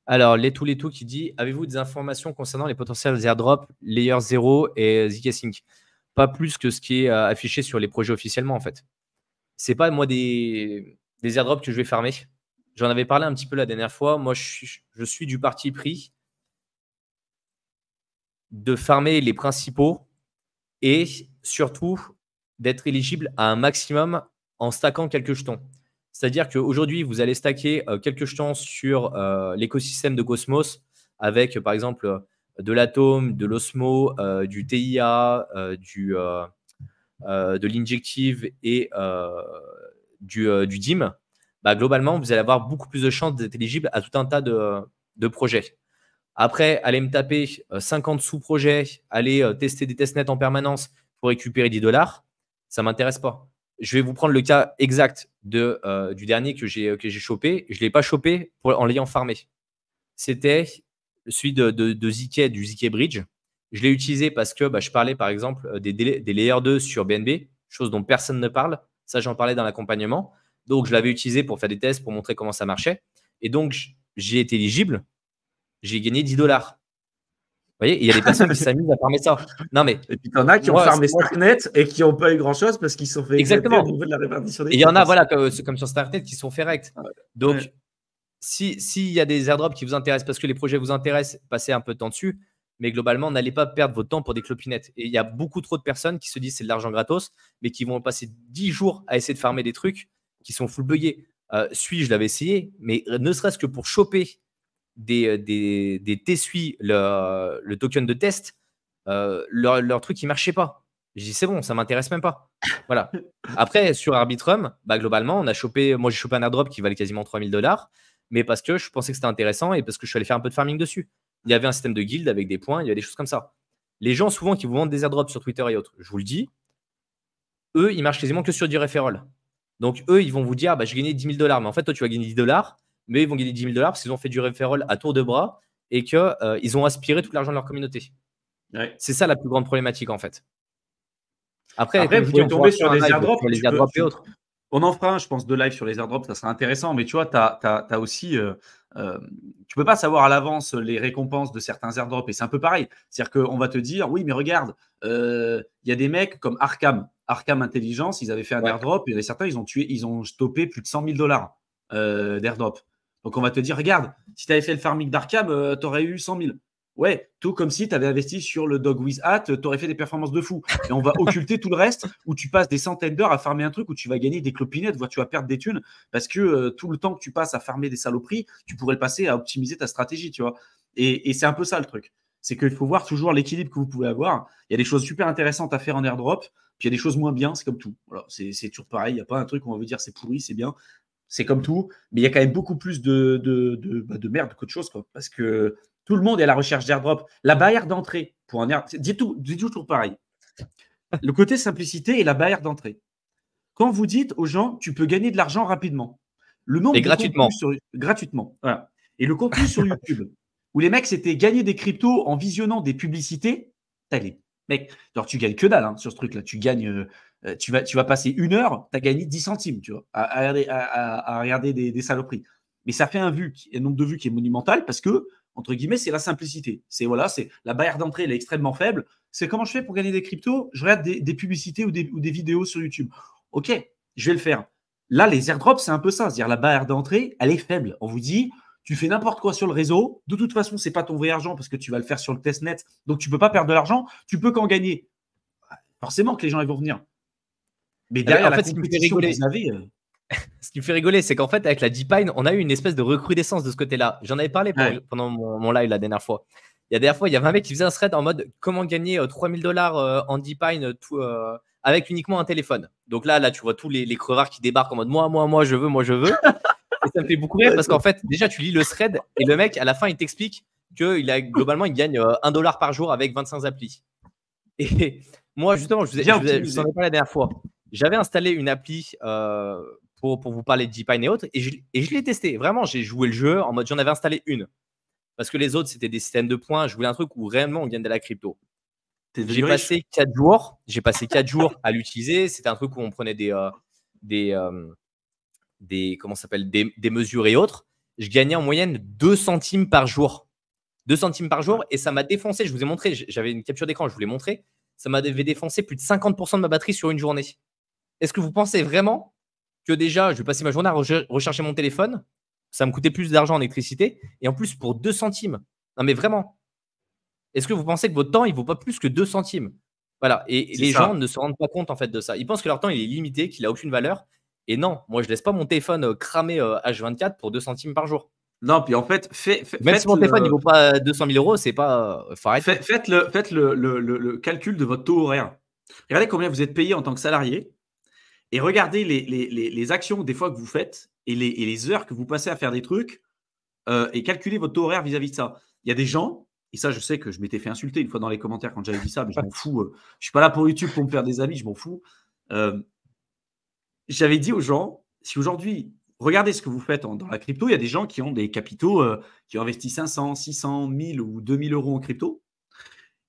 Alors, Letou qui dit: avez-vous des informations concernant les potentiels airdrops Layer 0 et ZK Sync? Pas plus que ce qui est affiché sur les projets officiellement, en fait. C'est pas moi des airdrops que je vais farmer. J'en avais parlé un petit peu la dernière fois. Moi, je suis du parti pris de farmer les principaux et surtout d'être éligible à un maximum en stackant quelques jetons. C'est-à-dire qu'aujourd'hui, vous allez stacker quelques jetons sur l'écosystème de Cosmos avec, par exemple, de l'Atom, de l'Osmo, du TIA, de l'Injective et du DIM. Bah, globalement, vous allez avoir beaucoup plus de chances d'être éligible à tout un tas de projets. Après, aller me taper 50 sous-projets, aller tester des testnets en permanence pour récupérer 10 $, ça ne m'intéresse pas. Je vais vous prendre le cas exact du dernier que j'ai chopé. Je ne l'ai pas chopé en l'ayant farmé. C'était celui de ZK, du ZK Bridge. Je l'ai utilisé parce que je parlais par exemple des Layer 2 sur BNB, chose dont personne ne parle. Ça, j'en parlais dans l'accompagnement. Donc, je l'avais utilisé pour faire des tests, pour montrer comment ça marchait. Et donc, j'y été éligible. J'ai gagné 10 $. Vous voyez, il y a des personnes qui s'amusent à farmer ça. Non, mais. Et puis, tu en as qui ont farmé Starknet et qui n'ont pas eu grand-chose parce qu'ils se sont fait exactement au niveau de la répartition des et il y en a, voilà, comme sur Starknet, qui se sont fait rect. Donc, ouais. s'il y a des airdrops qui vous intéressent parce que les projets vous intéressent, passez un peu de temps dessus. Mais globalement, n'allez pas perdre votre temps pour des clopinettes. Et il y a beaucoup trop de personnes qui se disent c'est de l'argent gratos, mais qui vont passer 10 jours à essayer de farmer des trucs qui sont full buggés. Je l'avais essayé, mais ne serait-ce que pour choper des T-Sui, le token de test, leur truc, il ne marchait pas. Je dis, c'est bon, ça ne m'intéresse même pas. Voilà. Après, sur Arbitrum, globalement, moi, j'ai chopé un airdrop qui valait quasiment 3000 $, mais parce que je pensais que c'était intéressant et parce que je suis allé faire un peu de farming dessus. Il y avait un système de guild avec des points, il y avait des choses comme ça. Les gens, souvent, qui vous vendent des airdrops sur Twitter et autres, je vous le dis, eux, ils marchent quasiment que sur du referral. Donc, eux, ils vont vous dire, j'ai gagné 10 000 $. Mais en fait, toi, tu vas gagner 10 $, mais ils vont gagner 10 000 $ parce qu'ils ont fait du referral à tour de bras et qu'ils ont aspiré tout l'argent de leur communauté. Ouais. C'est ça la plus grande problématique, en fait. Après vous pouvez tomber sur des airdrops. Sur les airdrops et autres. On en fera un, je pense, de live sur les airdrops, ça sera intéressant. Mais tu vois, tu as aussi. Tu peux pas savoir à l'avance les récompenses de certains airdrops. Et c'est un peu pareil. C'est-à-dire qu'on va te dire, oui, mais regarde, il y a des mecs comme Arkham Intelligence, ils avaient fait un airdrop. Et certains, ils ont stoppé plus de 100 000 $ d'airdrop. Donc, on va te dire, regarde, si tu avais fait le farming d'Arkham, tu aurais eu 100 000. Ouais, tout comme si tu avais investi sur le Dog with Hat, tu aurais fait des performances de fou. Et on va occulter tout le reste où tu passes des centaines d'heures à farmer un truc où tu vas gagner des clopinettes, voire tu vas perdre des thunes parce que tout le temps que tu passes à farmer des saloperies, tu pourrais le passer à optimiser ta stratégie, tu vois. Et c'est un peu ça le truc. C'est qu'il faut voir toujours l'équilibre que vous pouvez avoir. Il y a des choses super intéressantes à faire en airdrop, puis il y a des choses moins bien, c'est comme tout. Voilà, c'est toujours pareil. Il n'y a pas un truc où on va vous dire c'est pourri, c'est bien. C'est comme tout, mais il y a quand même beaucoup plus de merde qu'autre chose, quoi. Parce que tout le monde est à la recherche d'airdrop. La barrière d'entrée pour un airdrop, dis toujours pareil. Le côté simplicité et la barrière d'entrée. Quand vous dites aux gens, tu peux gagner de l'argent rapidement. Le nombre et gratuitement. Gratuitement. Voilà. Et le contenu sur YouTube, où les mecs s'étaient gagné des cryptos en visionnant des publicités, les mecs, alors tu gagnes que dalle sur ce truc-là. Tu gagnes, tu vas passer 1 heure, tu as gagné 10 centimes, tu vois, à regarder des saloperies. Mais ça fait un nombre de vues qui est monumental parce que, entre guillemets, c'est la simplicité. C'est la barrière d'entrée, elle est extrêmement faible. C'est comment je fais pour gagner des cryptos? Je regarde des publicités ou des vidéos sur YouTube. Ok, je vais le faire. Là, les airdrops, c'est un peu ça. C'est-à-dire la barrière d'entrée, elle est faible. On vous dit, tu fais n'importe quoi sur le réseau. De toute façon, ce n'est pas ton vrai argent parce que tu vas le faire sur le testnet. Donc, tu ne peux pas perdre de l'argent. Tu peux qu'en gagner. Forcément que les gens ils vont venir. Mais derrière la compétition que vous avez… Ce qui me fait rigoler, c'est qu'en fait, avec la DeepMind, on a eu une espèce de recrudescence de ce côté-là. J'en avais parlé pendant mon live la dernière fois. La dernière fois, il y avait un mec qui faisait un thread en mode comment gagner 3000 $ en DeepMind avec uniquement un téléphone. Donc là, tu vois tous les crevards qui débarquent en mode moi, je veux. Et ça me fait beaucoup rire parce qu'en fait, déjà, tu lis le thread et le mec, à la fin, il t'explique globalement, il gagne 1 $ par jour avec 25 applis. Et moi, justement, je vous en ai parlé la dernière fois. J'avais installé une appli pour vous parler de DeepMind et autres et je l'ai testé. Vraiment, j'ai joué le jeu en mode j'en avais installé une. Parce que les autres, c'était des systèmes de points. Je voulais un truc où réellement on gagne de la crypto. J'ai passé 4 jours à l'utiliser. C'était un truc où on prenait des mesures et autres. je gagnais en moyenne 2 centimes par jour. 2 centimes par jour et ça m'a défoncé. Je vous ai montré, j'avais une capture d'écran, je vous l'ai montré. Ça m'avait défoncé plus de 50% de ma batterie sur une journée. Est-ce que vous pensez vraiment que déjà, je vais passer ma journée à rechercher mon téléphone? Ça me coûtait plus d'argent en électricité et en plus pour 2 centimes. Non, mais vraiment. Est-ce que vous pensez que votre temps, il ne vaut pas plus que 2 centimes? Voilà. Et les gens ne se rendent pas compte en fait de ça. Ils pensent que leur temps, il est limité, qu'il n'a aucune valeur. Et non, moi, je ne laisse pas mon téléphone cramer H24 pour 2 centimes par jour. Non, puis en fait, même si mon téléphone ne vaut pas 200 000 euros, c'est pas. Faut arrêter. Faites le calcul de votre taux horaire. Regardez combien vous êtes payé en tant que salarié et regardez les actions des fois que vous faites et les heures que vous passez à faire des trucs et calculez votre taux horaire vis-à-vis de ça. Il y a des gens, et ça, je sais que je m'étais fait insulter une fois dans les commentaires quand j'avais dit ça, mais je m'en fous. Je ne suis pas là pour YouTube pour me faire des amis, je m'en fous. J'avais dit aux gens, si aujourd'hui, regardez ce que vous faites dans la crypto, il y a des gens qui ont des capitaux, qui ont investi 500, 600, 1000 ou 2000 euros en crypto,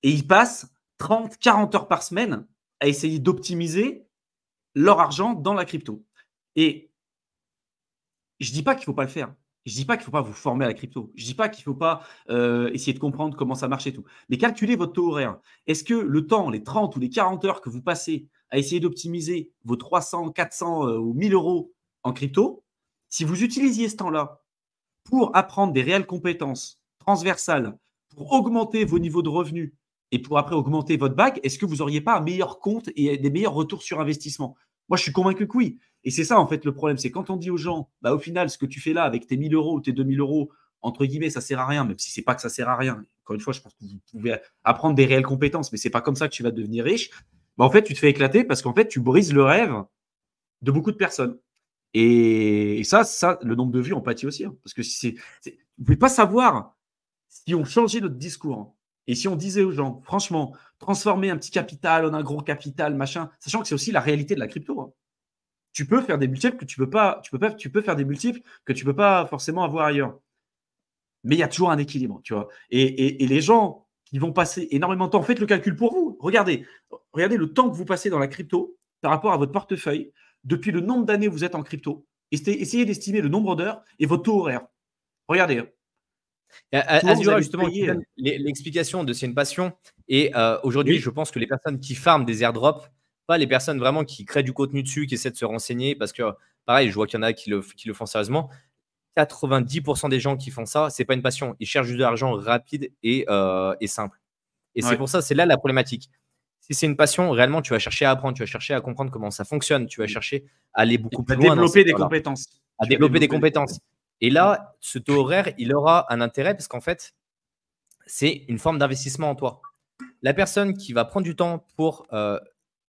et ils passent 30, 40 heures par semaine à essayer d'optimiser leur argent dans la crypto. Et je ne dis pas qu'il ne faut pas le faire. Je ne dis pas qu'il ne faut pas vous former à la crypto. Je ne dis pas qu'il ne faut pas essayer de comprendre comment ça marche et tout. Mais calculez votre taux horaire. Est-ce que le temps, les 30 ou les 40 heures que vous passez à essayer d'optimiser vos 300, 400 ou 1000 euros en crypto, si vous utilisiez ce temps-là pour apprendre des réelles compétences transversales, pour augmenter vos niveaux de revenus et pour après augmenter votre bac, est-ce que vous n'auriez pas un meilleur compte et des meilleurs retours sur investissement? Moi, je suis convaincu que oui. Et c'est ça, en fait, le problème. C'est quand on dit aux gens, bah, au final, ce que tu fais là avec tes 1000 euros ou tes 2000 euros, entre guillemets, ça ne sert à rien, même si ce n'est pas que ça ne sert à rien. Encore une fois, je pense que vous pouvez apprendre des réelles compétences, mais ce n'est pas comme ça que tu vas devenir riche. Bah, en fait, tu te fais éclater parce qu'en fait, tu brises le rêve de beaucoup de personnes. Et ça, le nombre de vues en pâtit aussi. Hein, parce que vous ne pouvez pas savoir si on changeait notre discours. Hein, et si on disait aux gens, franchement, transformer un petit capital en un gros capital, machin, sachant que c'est aussi la réalité de la crypto. Hein. Tu peux faire des multiples que tu peux faire des multiples que tu peux pas forcément avoir ailleurs. Mais il y a toujours un équilibre, tu vois. Et les gens qui vont passer énormément de temps, faites le calcul pour vous. Regardez le temps que vous passez dans la crypto par rapport à votre portefeuille depuis le nombre d'années où vous êtes en crypto. Essayez d'estimer le nombre d'heures et votre taux horaire. Regardez. Azura, justement, l'explication de c'est une passion. Et aujourd'hui, je pense que les personnes qui farment des airdrops, pas les personnes vraiment qui créent du contenu dessus, qui essaient de se renseigner, parce que pareil, je vois qu'il y en a qui le font sérieusement. 90% des gens qui font ça, c'est pas une passion. Ils cherchent juste de l'argent rapide et simple. Et c'est pour ça, c'est là la problématique. Si c'est une passion, réellement, tu vas chercher à apprendre, tu vas chercher à comprendre comment ça fonctionne, tu vas chercher à aller beaucoup plus loin. Développer des compétences. À développer des compétences. Et là, ce taux horaire, il aura un intérêt parce qu'en fait, c'est une forme d'investissement en toi. La personne qui va prendre du temps pour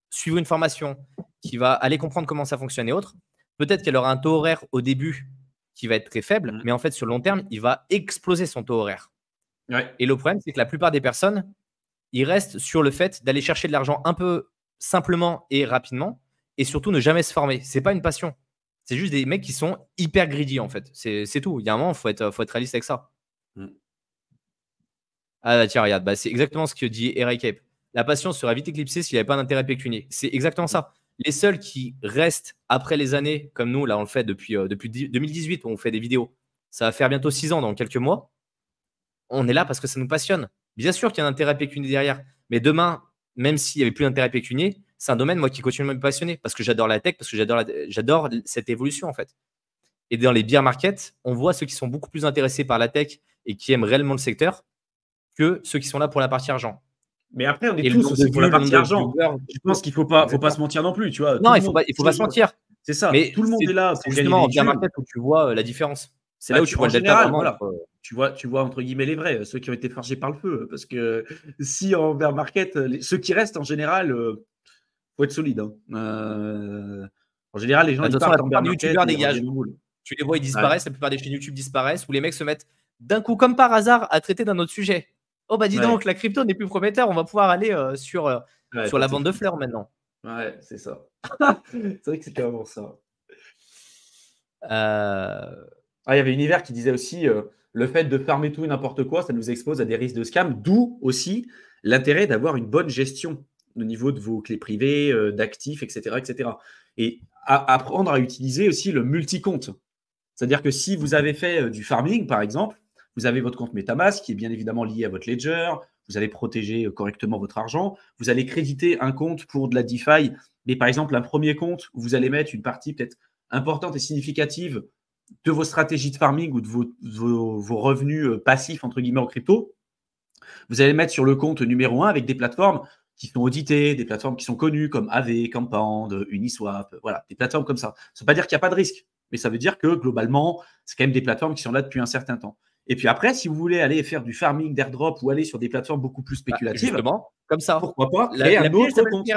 suivre une formation, qui va aller comprendre comment ça fonctionne et autres, peut-être qu'elle aura un taux horaire au début qui va être très faible, mais en fait, sur le long terme, il va exploser son taux horaire. Ouais. Et le problème, c'est que la plupart des personnes, ils restent sur le fait d'aller chercher de l'argent un peu simplement et rapidement et surtout ne jamais se former. Ce n'est pas une passion. C'est juste des mecs qui sont hyper greedy, en fait. C'est tout. Il y a un moment, il faut être réaliste avec ça. Ah, bah, tiens, regarde. Bah, c'est exactement ce que dit Eric Ape. La passion serait vite éclipsée s'il n'y avait pas d'intérêt pécunier. C'est exactement ça. Les seuls qui restent après les années, comme nous, là, on le fait depuis 2018, où on fait des vidéos. Ça va faire bientôt 6 ans, dans quelques mois. On est là parce que ça nous passionne. Bien sûr qu'il y a un intérêt pécunier derrière. Mais demain, même s'il n'y avait plus d'intérêt pécunier, c'est un domaine, moi, qui continue à me passionner parce que j'adore la tech, parce que j'adore cette évolution, en fait. Et dans les bear markets, on voit ceux qui sont beaucoup plus intéressés par la tech et qui aiment réellement le secteur que ceux qui sont là pour la partie argent. Mais après, on est tous aussi pour la partie argent. Je pense qu'il ne faut pas se mentir non plus. Tu vois, non, il ne faut pas se mentir. C'est ça. Mais tout le monde est là pour justement en bear market où tu vois la différence. C'est là où tu vois le delta. Voilà. Tu vois, entre guillemets, les vrais, ceux qui ont été forgés par le feu. Parce que si en bear market, ceux qui restent en général, faut être solide. Hein. En général, les gens ils partent en bear market. Tu les vois, ils disparaissent. La plupart des chaînes YouTube disparaissent. Où les mecs se mettent d'un coup, comme par hasard, à traiter d'un autre sujet. Oh bah dis donc, la crypto n'est plus prometteur. On va pouvoir aller sur la vente de fleurs maintenant. Ouais, c'est ça. C'est vrai que c'était avant ça. Il y avait Univers qui disait aussi le fait de farmer tout et n'importe quoi, ça nous expose à des risques de scam, d'où aussi l'intérêt d'avoir une bonne gestion au niveau de vos clés privées, d'actifs, etc., etc. Et apprendre à utiliser aussi le multi-compte. C'est-à-dire que si vous avez fait du farming, par exemple, vous avez votre compte MetaMask qui est bien évidemment lié à votre Ledger, vous allez protéger correctement votre argent, vous allez créditer un compte pour de la DeFi, mais par exemple un premier compte où vous allez mettre une partie peut-être importante et significative de vos stratégies de farming ou de vos revenus passifs, entre guillemets, en crypto, vous allez le mettre sur le compte numéro 1 avec des plateformes qui sont auditées, des plateformes qui sont connues comme Aave, Compound, Uniswap, voilà, des plateformes comme ça. Ça ne veut pas dire qu'il n'y a pas de risque, mais ça veut dire que globalement, c'est quand même des plateformes qui sont là depuis un certain temps. Et puis après, si vous voulez aller faire du farming d'airdrop ou aller sur des plateformes beaucoup plus spéculatives, justement, comme ça. Pourquoi pas créer un autre compte.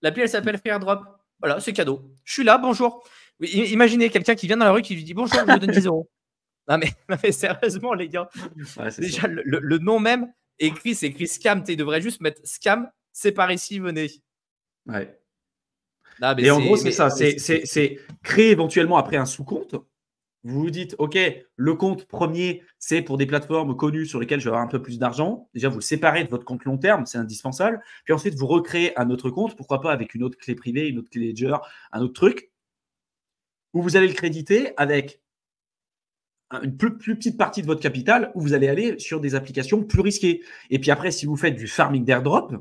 L'appli, elle s'appelle Free Airdrop. Voilà, c'est cadeau. Je suis là, bonjour. Imaginez quelqu'un qui vient dans la rue qui lui dit bonjour, je vous donne 10 euros. Non mais sérieusement, les gars. Ouais, déjà, le nom même écrit, c'est écrit scam. Il devrait juste mettre scam, c'est par ici, venez. Ouais. Et en gros, c'est ça. C'est créer éventuellement après un sous-compte. Vous vous dites, OK, le compte premier, c'est pour des plateformes connues sur lesquelles je vais avoir un peu plus d'argent. Déjà, vous le séparez de votre compte long terme, c'est indispensable. Puis ensuite, vous recréez un autre compte, pourquoi pas avec une autre clé privée, une autre clé Ledger, un autre truc, où vous allez le créditer avec une plus petite partie de votre capital, où vous allez aller sur des applications plus risquées. Et puis après, si vous faites du farming d'airdrop,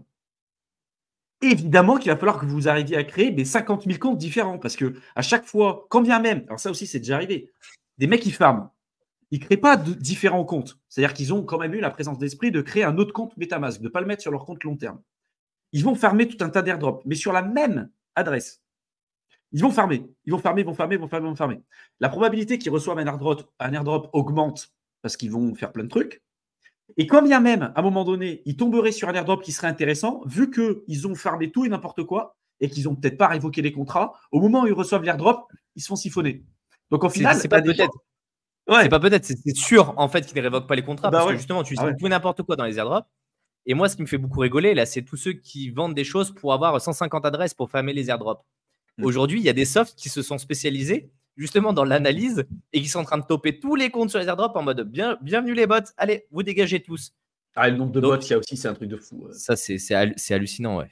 évidemment qu'il va falloir que vous arriviez à créer 50 000 comptes différents parce que à chaque fois, quand bien même, alors ça aussi c'est déjà arrivé, des mecs qui farment, ils ne créent pas de différents comptes. C'est-à-dire qu'ils ont quand même eu la présence d'esprit de créer un autre compte MetaMask, de ne pas le mettre sur leur compte long terme. Ils vont farmer tout un tas d'airdrops, mais sur la même adresse. Ils vont farmer. La probabilité qu'ils reçoivent un airdrop augmente parce qu'ils vont faire plein de trucs. Et quand bien même, à un moment donné, ils tomberaient sur un airdrop qui serait intéressant, vu qu'ils ont farmé tout et n'importe quoi, et qu'ils n'ont peut-être pas révoqué les contrats, au moment où ils reçoivent l'airdrop, ils se font siphonner. Donc au final, c'est pas peut-être. Ouais. C'est pas peut-être, c'est sûr en fait qu'ils ne révoquent pas les contrats, parce que justement, tu utilises tout n'importe quoi dans les airdrops. Et moi, ce qui me fait beaucoup rigoler, là, c'est tous ceux qui vendent des choses pour avoir 150 adresses pour farmer les airdrops. Aujourd'hui, il y a des softs qui se sont spécialisés justement dans l'analyse et qui sont en train de toper tous les comptes sur les airdrops en mode bienvenue les bots, allez, vous dégagez tous. Le nombre de bots qu'il y a aussi, c'est un truc de fou. Ça, c'est hallucinant, ouais.